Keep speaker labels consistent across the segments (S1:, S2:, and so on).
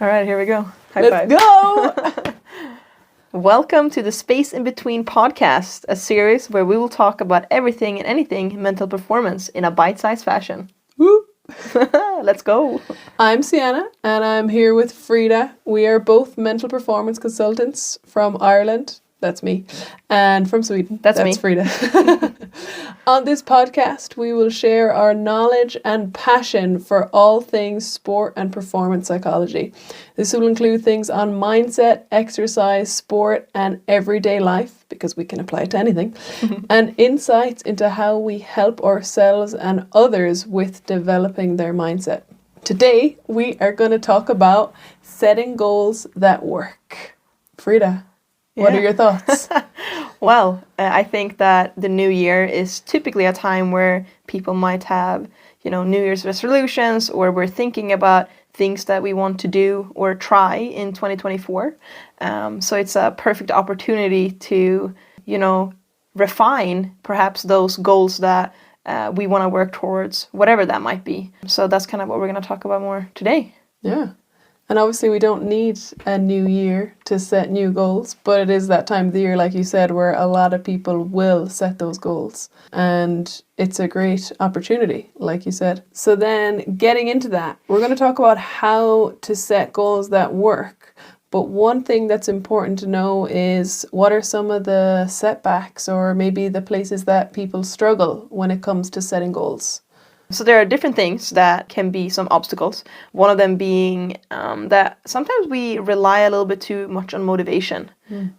S1: All right, here we go. High
S2: Let's
S1: five.
S2: go!
S1: Welcome to the Space in Between podcast, a series where we will talk about everything and anything mental performance in a bite-sized fashion.
S2: Woo.
S1: Let's go.
S2: I'm Sienna, and I'm here with Frida. We are both mental performance consultants from Ireland. That's me. And from Sweden.
S1: That's me.
S2: Frida. On this podcast, we will share our knowledge and passion for all things sport and performance psychology. This will include things on mindset, exercise, sport, and everyday life, because we can apply it to anything, and insights into how we help ourselves and others with developing their mindset. Today, we are going to talk about setting goals that work. Frida, what are your thoughts?
S1: Well, I think that the new year is typically a time where people might have, New Year's resolutions, or we're thinking about things that we want to do or try in 2024. So it's a perfect opportunity to, refine perhaps those goals that we want to work towards, whatever that might be. So that's kind of what we're going to talk about more today.
S2: Yeah. And obviously we don't need a new year to set new goals, but it is that time of the year, like you said, where a lot of people will set those goals. And it's a great opportunity, like you said. So then getting into that, we're going to talk about how to set goals that work. But one thing that's important to know is what are some of the setbacks or maybe the places that people struggle when it comes to setting goals?
S1: So there are different things that can be some obstacles. One of them being that sometimes we rely a little bit too much on motivation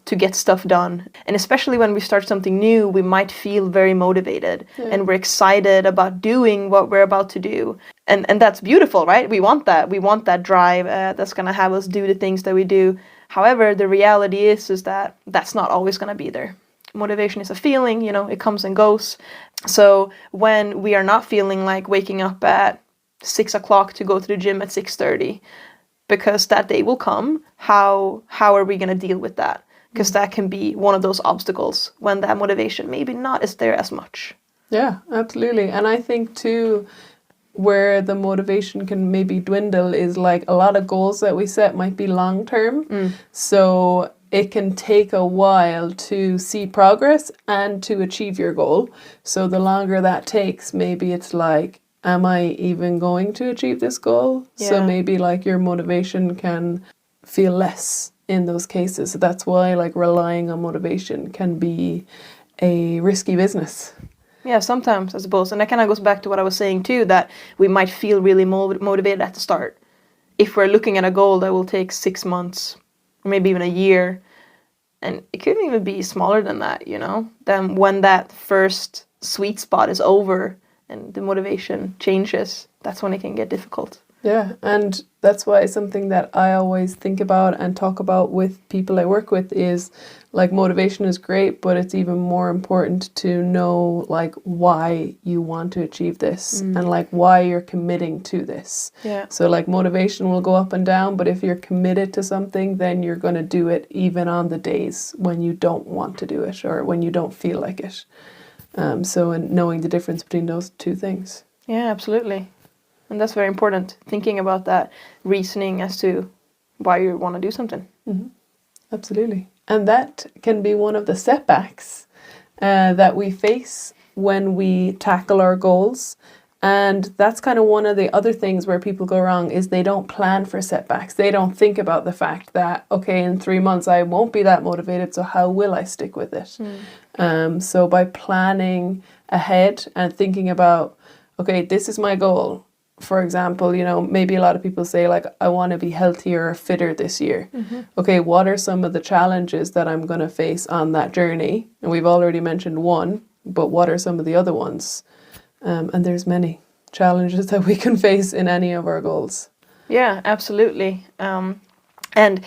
S1: to get stuff done. And especially when we start something new, we might feel very motivated and we're excited about doing what we're about to do. And that's beautiful, right? We want that. We want that drive that's going to have us do the things that we do. However, the reality is that that's not always going to be there. Motivation is a feeling, it comes and goes. So when we are not feeling like waking up at 6 o'clock to go to the gym at 6:30, because that day will come, how are we going to deal with that? Because that can be one of those obstacles when that motivation maybe not is there as much.
S2: Yeah, absolutely. And I think too, where the motivation can maybe dwindle is like a lot of goals that we set might be long term. So it can take a while to see progress and to achieve your goal. So the longer that takes, maybe it's like, am I even going to achieve this goal?
S1: Yeah.
S2: So maybe like your motivation can feel less in those cases. So that's why like relying on motivation can be a risky business.
S1: Yeah, sometimes, I suppose. And that kind of goes back to what I was saying too, that we might feel really motivated at the start. If we're looking at a goal that will take 6 months, or maybe even a year, and it could even be smaller than that, then when that first sweet spot is over and the motivation changes, that's when it can get difficult.
S2: Yeah, and that's why something that I always think about and talk about with people I work with is like motivation is great, but it's even more important to know like why you want to achieve this and like why you're committing to this.
S1: Yeah.
S2: So like motivation will go up and down, but if you're committed to something, then you're going to do it even on the days when you don't want to do it or when you don't feel like it. So in knowing the difference between those two things.
S1: Yeah, absolutely. And that's very important, thinking about that reasoning as to why you want to do something.
S2: Mm-hmm. Absolutely. And that can be one of the setbacks that we face when we tackle our goals. And that's kind of one of the other things where people go wrong is they don't plan for setbacks. They don't think about the fact that, okay, in 3 months I won't be that motivated, so how will I stick with it? So by planning ahead and thinking about, okay, this is my goal. For example, maybe a lot of people say like, I want to be healthier or fitter this year. Okay, what are some of the challenges that I'm going to face on that journey? And we've already mentioned one, but what are some of the other ones? And there's many challenges that we can face in any of our goals.
S1: Yeah, absolutely. And,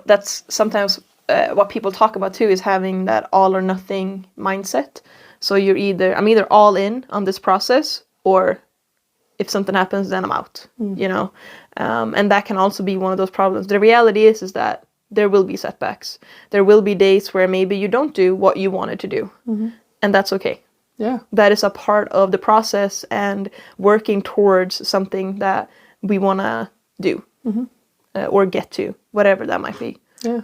S1: that's sometimes what people talk about too, is having that all or nothing mindset. So I'm either all in on this process, or if something happens, then I'm out, and that can also be one of those problems. The reality is that there will be setbacks. There will be days where maybe you don't do what you wanted to do, and that's okay.
S2: Yeah.
S1: That is a part of the process and working towards something that we want to do. or get to, whatever that might be.
S2: Yeah.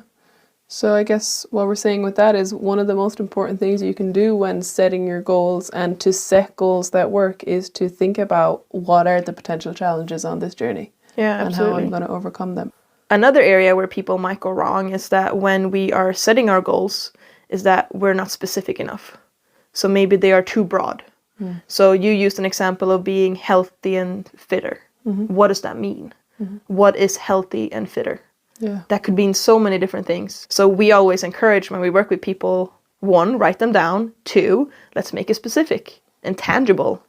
S2: So I guess what we're saying with that is one of the most important things you can do when setting your goals and to set goals that work is to think about what are the potential challenges on this journey.
S1: Yeah,
S2: and how
S1: absolutely.
S2: I'm going to overcome them.
S1: Another area where people might go wrong is that when we are setting our goals, is that we're not specific enough. So maybe they are too broad. So you used an example of being healthy and fitter. What does that mean? What is healthy and fitter?
S2: Yeah.
S1: That could mean so many different things. So we always encourage when we work with people, 1, write them down. 2, let's make it specific and tangible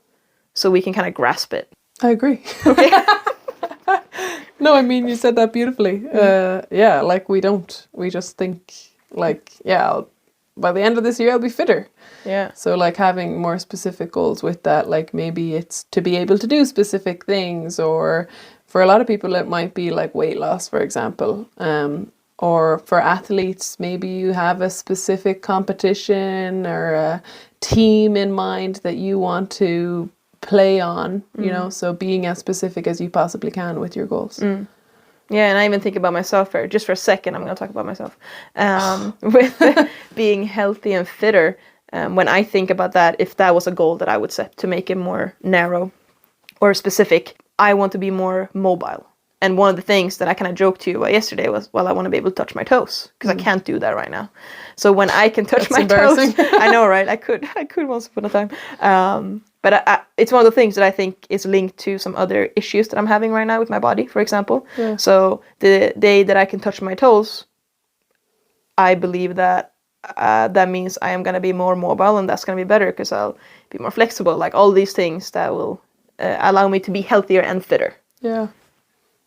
S1: so we can kind of grasp it.
S2: I agree.
S1: Okay.
S2: No, I mean, you said that beautifully. Yeah, like we just think like, yeah, by the end of this year, I'll be fitter.
S1: Yeah.
S2: So like having more specific goals with that, like maybe it's to be able to do specific things, or for a lot of people, it might be like weight loss, for example. Or for athletes, maybe you have a specific competition or a team in mind that you want to play on, you know, so being as specific as you possibly can with your goals.
S1: Yeah, and I even think about myself for just for a second. I'm going to talk about myself with being healthy and fitter. When I think about that, if that was a goal that I would set to make it more narrow or specific, I want to be more mobile. And one of the things that I kind of joked to you about yesterday was, well, I want to be able to touch my toes because I can't do that right now. So when I can touch my toes, I know, right? I could once upon a time. But it's one of the things that I think is linked to some other issues that I'm having right now with my body, for example.
S2: Yeah.
S1: So the day that I can touch my toes, I believe that that means I am going to be more mobile, and that's going to be better because I'll be more flexible. Like all these things that will allow me to be healthier and fitter.
S2: Yeah.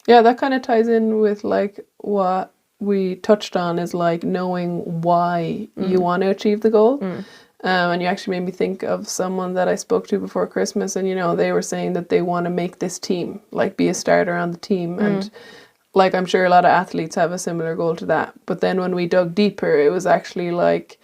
S2: Yeah, that kind of ties in with like what we touched on is like knowing why you want to achieve the goal. And you actually made me think of someone that I spoke to before Christmas, and you know, they were saying that they want to make this team, like be a starter on the team. And like I'm sure a lot of athletes have a similar goal to that. But then when we dug deeper, it was actually like,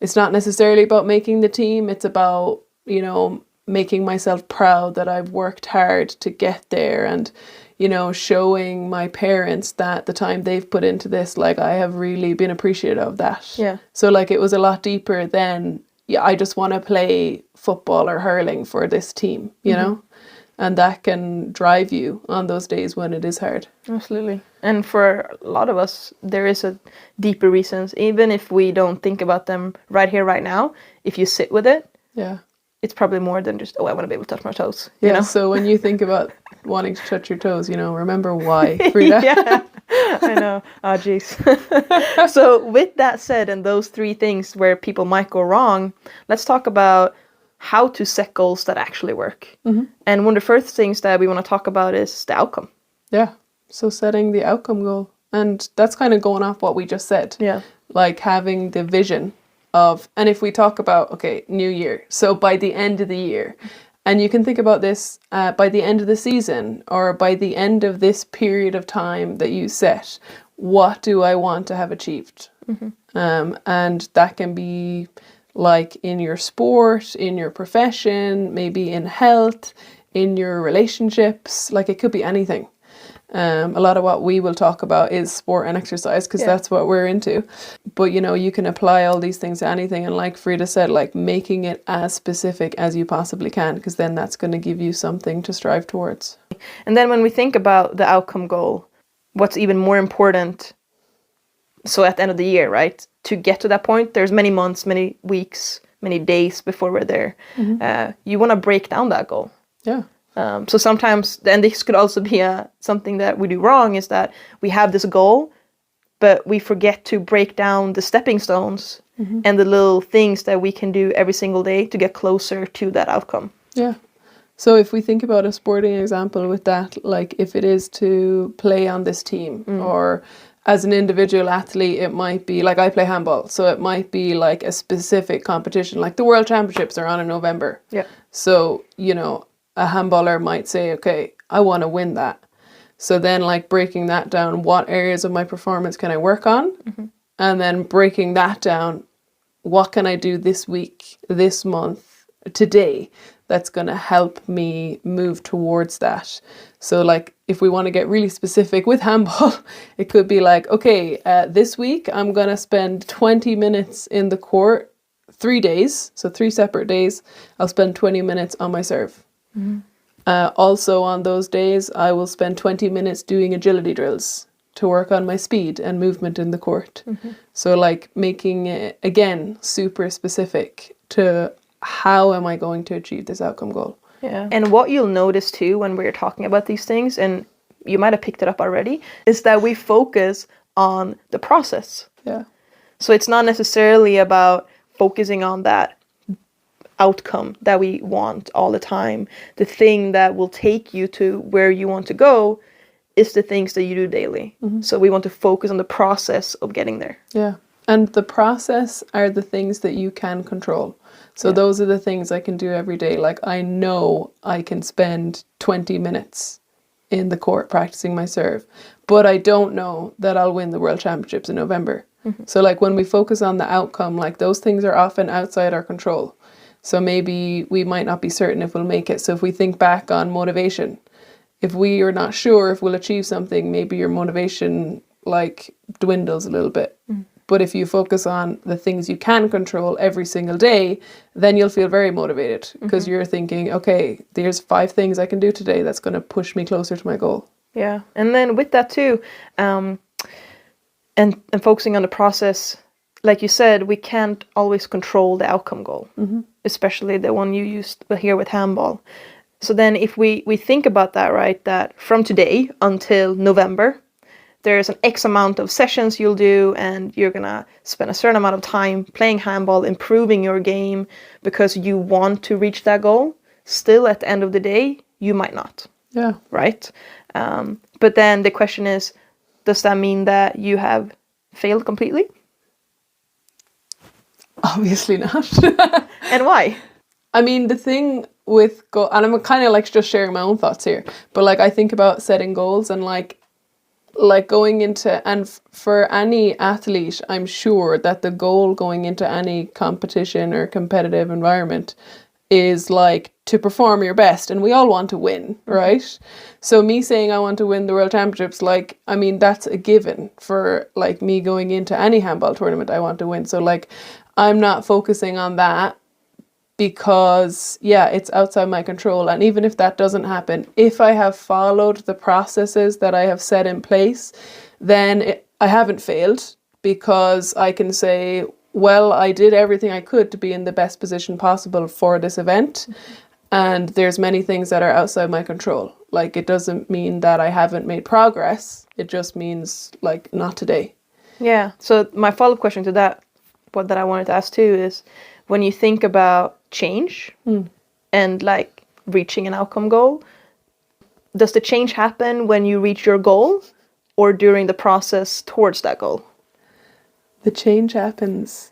S2: it's not necessarily about making the team, it's about, you know, making myself proud that I've worked hard to get there, and you know, showing my parents that the time they've put into this, like I have really been appreciative of that.
S1: Yeah.
S2: So like it was a lot deeper than, yeah, I just want to play football or hurling for this team, you know? And that can drive you on those days when it is hard.
S1: Absolutely. And for a lot of us, there is a deeper reasons, even if we don't think about them right here, right now. If you sit with it,
S2: Yeah.
S1: it's probably more than just, oh, I want to be able to touch my toes.
S2: Yeah,
S1: You know?
S2: so when you think about wanting to touch your toes, you know, remember why, Frida.
S1: Yeah, I know. Oh, jeez. So with that said, and those 3 things where people might go wrong, let's talk about how to set goals that actually work. And one of the first things that we want to talk about is the outcome.
S2: Yeah, so setting the outcome goal. And that's kind of going off what we just said.
S1: Yeah.
S2: Like having the vision of, and if we talk about, okay, new year, so by the end of the year, and you can think about this by the end of the season or by the end of this period of time that you set, what do I want to have achieved? And that can be like in your sport, in your profession, maybe in health, in your relationships, like it could be anything. A lot of what we will talk about is sport and exercise because that's what we're into. But, you know, you can apply all these things to anything. And like Frida said, like making it as specific as you possibly can, because then that's going to give you something to strive towards.
S1: And then when we think about the outcome goal, what's even more important, so at the end of the year, right, to get to that point, there's many months, many weeks, many days before we're there. You want to break down that goal.
S2: Yeah.
S1: So sometimes, and this could also be something that we do wrong, is that we have this goal, but we forget to break down the stepping stones and the little things that we can do every single day to get closer to that outcome.
S2: Yeah. So if we think about a sporting example with that, like if it is to play on this team or as an individual athlete, it might be like I play handball. So it might be like a specific competition, like the World Championships are on in November.
S1: Yeah.
S2: So, you know, a handballer might say, okay, I want to win that. So then like breaking that down, what areas of my performance can I work on? And then breaking that down, what can I do this week, this month, today that's going to help me move towards that. So like if we want to get really specific with handball, it could be like, okay, this week I'm going to spend 20 minutes in the court 3 days. So 3 separate days. I'll spend 20 minutes on my serve. Also on those days, I will spend 20 minutes doing agility drills to work on my speed and movement in the court. So like making it, again, super specific to how am I going to achieve this outcome goal.
S1: Yeah. And what you'll notice too when we're talking about these things, and you might have picked it up already, is that we focus on the process.
S2: Yeah.
S1: So it's not necessarily about focusing on that outcome that we want all the time. The thing that will take you to where you want to go is the things that you do daily. So we want to focus on the process of getting there.
S2: Yeah. And the process are the things that you can control. So those are the things I can do every day. Like I know I can spend 20 minutes in the court practicing my serve, but I don't know that I'll win the World Championships in November. So like when we focus on the outcome, like those things are often outside our control. So maybe we might not be certain if we'll make it. So if we think back on motivation, if we are not sure if we'll achieve something, maybe your motivation like dwindles a little bit. But if you focus on the things you can control every single day, then you'll feel very motivated because you're thinking, okay, there's 5 things I can do today that's going to push me closer to my goal.
S1: Yeah. And then with that too, and focusing on the process, like you said, we can't always control the outcome goal, especially the one you used here with handball. So then if we think about that, right, that from today until November, there's an X amount of sessions you'll do, and you're going to spend a certain amount of time playing handball, improving your game because you want to reach that goal. Still, at the end of the day, you might not.
S2: Yeah.
S1: Right? But then the question is, does that mean that you have failed completely?
S2: Obviously not.
S1: And why?
S2: I mean, the thing with and I'm kind of like just sharing my own thoughts here, but like I think about setting goals and like going into, and for any athlete, I'm sure that the goal going into any competition or competitive environment is like to perform your best, and we all want to win, right? So me saying I want to win the World Championships, like, I mean, that's a given for like me going into any handball tournament I want to win. So like I'm not focusing on that because it's outside my control. And even if that doesn't happen, if I have followed the processes that I have set in place, then I haven't failed, because I can say, well, I did everything I could to be in the best position possible for this event. And there's many things that are outside my control. Like, it doesn't mean that I haven't made progress. It just means like not today.
S1: Yeah. So my follow-up question to that, what that I wanted to ask too, is when you think about change and like reaching an outcome goal, does the change happen when you reach your goal or during the process towards that goal?
S2: The change happens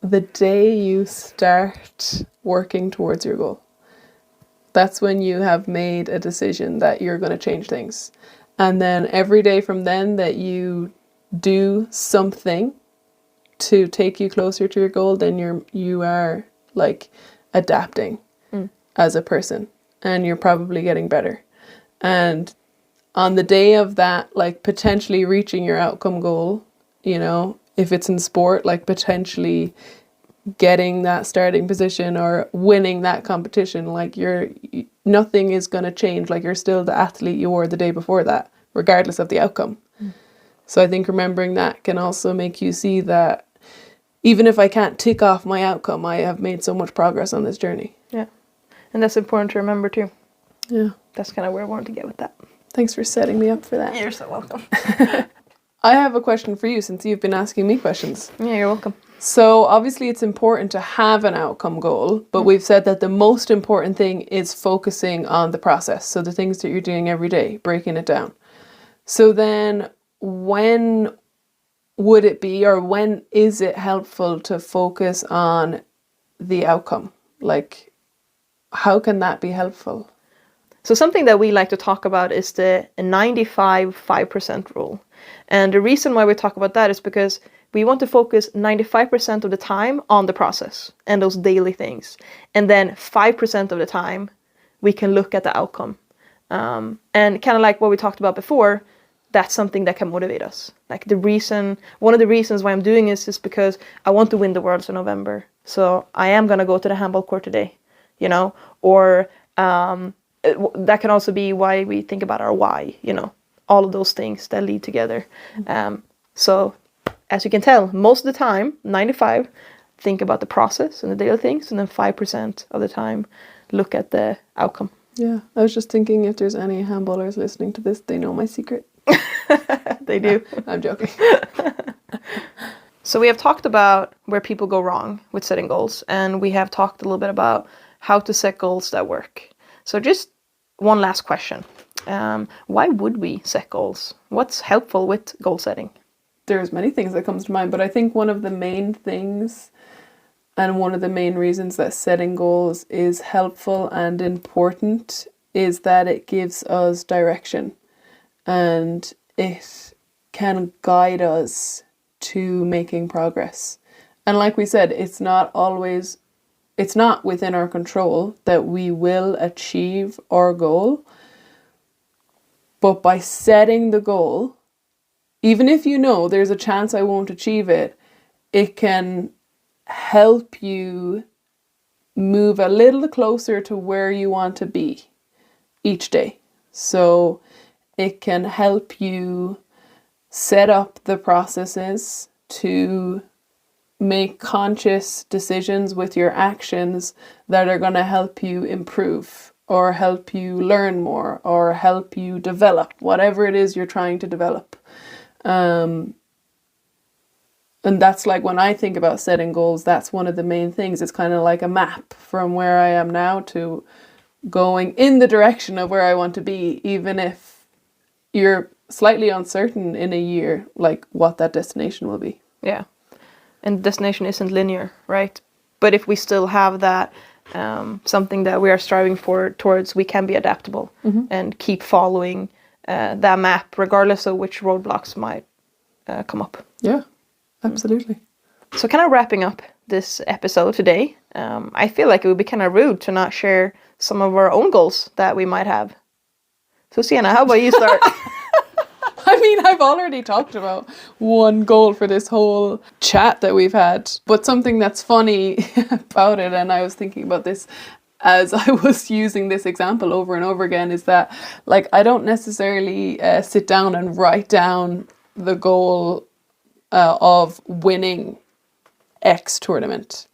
S2: the day you start working towards your goal. That's when you have made a decision that you're going to change things. And then every day from then that you do something to take you closer to your goal, then you are like adapting as a person, and you're probably getting better. And on the day of that, like potentially reaching your outcome goal, you know, if it's in sport, like potentially getting that starting position or winning that competition, like nothing is going to change. Like, you're still the athlete you were the day before that, regardless of the outcome. So I think remembering that can also make you see that even if I can't tick off my outcome, I have made so much progress on this journey. Yeah.
S1: And that's important to remember too.
S2: Yeah.
S1: That's kind of where I wanted to get with that.
S2: Thanks for setting me up for that.
S1: You're so welcome.
S2: I have a question for you, since you've been asking me questions.
S1: Yeah, you're welcome.
S2: So obviously it's important to have an outcome goal, but we've said that the most important thing is focusing on the process. So the things that you're doing every day, breaking it down. So then when would it be, or when is it helpful to focus on the outcome? Like, how can that be helpful?
S1: So something that we like to talk about is the 95-5% rule. And the reason why we talk about that is because we want to focus 95% of the time on the process and those daily things. And then 5% of the time, we can look at the outcome. And kind of like what we talked about before, that's something that can motivate us. Like one of the reasons why I'm doing this is because I want to win the Worlds in November. So I am going to go to the handball court today, you know, or that can also be why we think about our why, you know, all of those things that lead together. So as you can tell, most of the time, 95, think about the process and the daily things, and then 5% of the time, look at the outcome.
S2: Yeah, I was just thinking if there's any handballers listening to this, they know my secret.
S1: They do.
S2: I'm joking.
S1: So we have talked about where people go wrong with setting goals, and we have talked a little bit about how to set goals that work. So just one last question. Why would we set goals? What's helpful with goal setting?
S2: There's many things that comes to mind, but I think one of the main things and one of the main reasons that setting goals is helpful and important is that it gives us direction and it can guide us to making progress. And like we said, it's not within our control that we will achieve our goal. But by setting the goal, even if you know there's a chance I won't achieve it, it can help you move a little closer to where you want to be each day. So it can help you set up the processes to make conscious decisions with your actions that are going to help you improve or help you learn more or help you develop whatever it is you're trying to develop. And that's like when I think about setting goals, that's one of the main things. It's kind of like a map from where I am now to going in the direction of where I want to be, even if you're slightly uncertain in a year, like what that destination will be.
S1: Yeah. And the destination isn't linear, right? But if we still have that something that we are striving towards, we can be adaptable and keep following that map, regardless of which roadblocks might come up.
S2: Yeah, absolutely.
S1: So kind of wrapping up this episode today, I feel like it would be kind of rude to not share some of our own goals that we might have. So Sienna, how about you start?
S2: I mean, I've already talked about one goal for this whole chat that we've had, but something that's funny about it, and I was thinking about this as I was using this example over and over again, is that like I don't necessarily sit down and write down the goal of winning X tournament.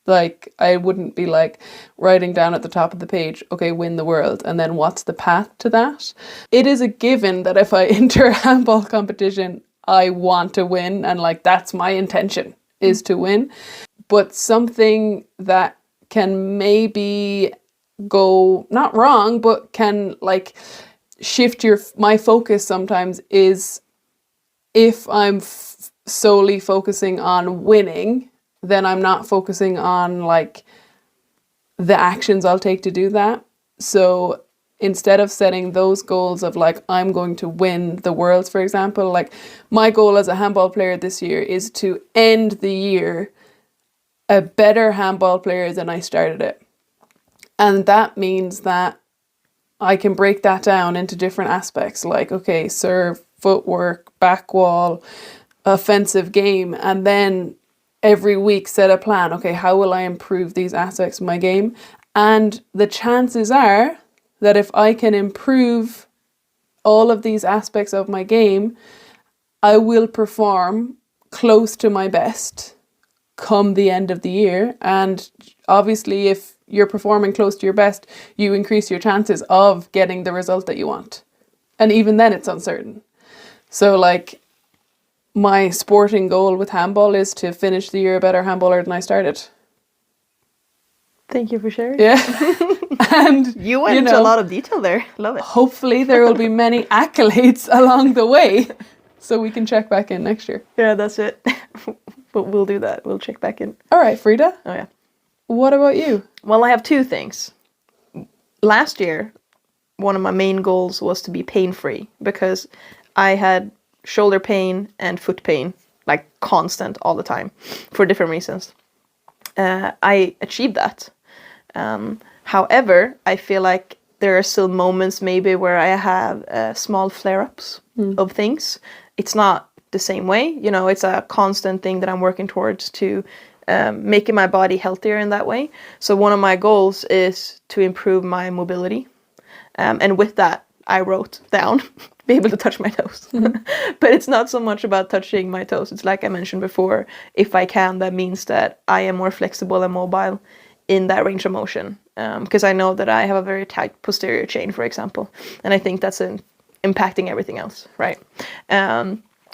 S2: Like I wouldn't be like writing down at the top of the page, okay, win the world, and then what's the path to that? It is a given that if I enter a handball competition, I want to win, and like that's my intention is to win. But something that can maybe go not wrong, but can like shift my focus sometimes is if I'm solely focusing on winning, then I'm not focusing on like the actions I'll take to do that. So instead of setting those goals of like, I'm going to win the Worlds, for example, like my goal as a handball player this year is to end the year a better handball player than I started it. And that means that I can break that down into different aspects like, okay, serve, footwork, back wall, offensive game, and then every week set a plan. Okay, how will I improve these aspects of my game? And the chances are that if I can improve all of these aspects of my game, I will perform close to my best come the end of the year. And obviously, if you're performing close to your best, you increase your chances of getting the result that you want. And even then, it's uncertain. So like, my sporting goal with handball is to finish the year a better handballer than I started.
S1: Thank you for sharing.
S2: Yeah. And
S1: you went into a lot of detail there. Love it.
S2: Hopefully there will be many accolades along the way so we can check back in next year.
S1: Yeah, that's it. But we'll do that. We'll check back in.
S2: All right, Frida.
S1: Oh, yeah.
S2: What about you?
S1: Well, I have two things. Last year, one of my main goals was to be pain-free because I had shoulder pain and foot pain like constant all the time for different reasons. I achieved that. However, I feel like there are still moments maybe where I have small flare-ups of things. It's not the same way, you know, it's a constant thing that I'm working towards to making my body healthier in that way. So one of my goals is to improve my mobility. And with that, I wrote down be able to touch my toes. But it's not so much about touching my toes. It's like I mentioned before, if I can, that means that I am more flexible and mobile in that range of motion. Because I know that I have a very tight posterior chain, for example. And I think that's impacting everything else, right?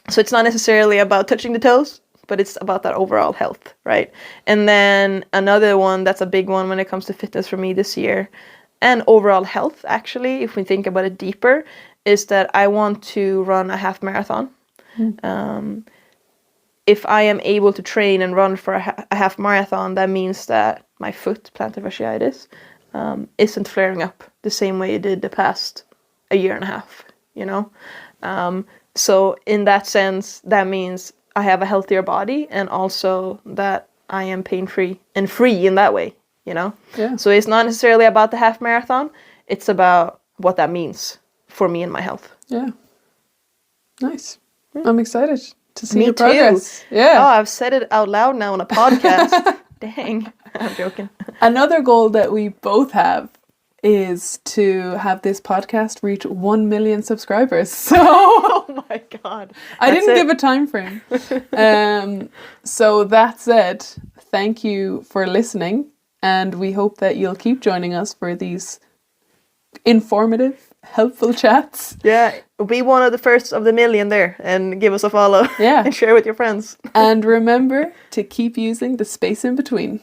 S1: So it's not necessarily about touching the toes, but it's about that overall health, right? And then another one that's a big one when it comes to fitness for me this year, and overall health, actually, if we think about it deeper, is that I want to run a half marathon. If I am able to train and run for a half marathon, that means that my foot, plantar fasciitis, isn't flaring up the same way it did the past a year and a half, you know? So in that sense, that means I have a healthier body and also that I am pain-free and free in that way, you know?
S2: Yeah.
S1: So it's not necessarily about the half marathon. It's about what that means for me and my health.
S2: Yeah. Nice. I'm excited to see
S1: Me
S2: your
S1: too.
S2: progress. Yeah.
S1: Oh, I've said it out loud now on a podcast. Dang. I'm joking.
S2: Another goal that we both have is to have this podcast reach 1 million subscribers. So
S1: Oh my God.
S2: I didn't
S1: That's it.
S2: give a time frame. So that said, thank you for listening, and we hope that you'll keep joining us for these informative, helpful chats.
S1: Yeah, be one of the first of the million there and give us a follow.
S2: Yeah.
S1: And share with your friends.
S2: And remember to keep using the space in between.